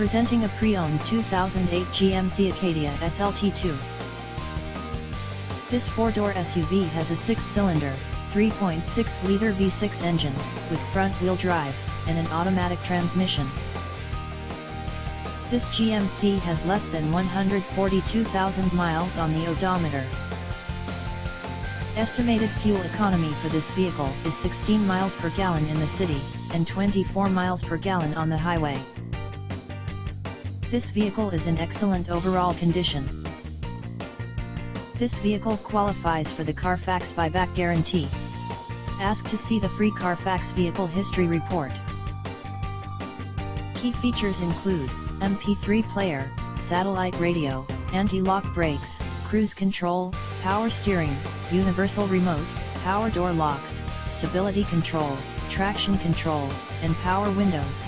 Presenting a pre-owned 2008 GMC Acadia SLT-2. This four-door SUV has a six-cylinder, 3.6-liter V6 engine, with front-wheel drive, and an automatic transmission. This GMC has less than 142,000 miles on the odometer. Estimated fuel economy for this vehicle is 16 miles per gallon in the city, and 24 miles per gallon on the highway. This vehicle is in excellent overall condition. This vehicle qualifies for the Carfax buyback guarantee. Ask to see the free Carfax vehicle history report. Key features include MP3 player, satellite radio, anti-lock brakes, cruise control, power steering, universal remote, power door locks, stability control, traction control, and power windows.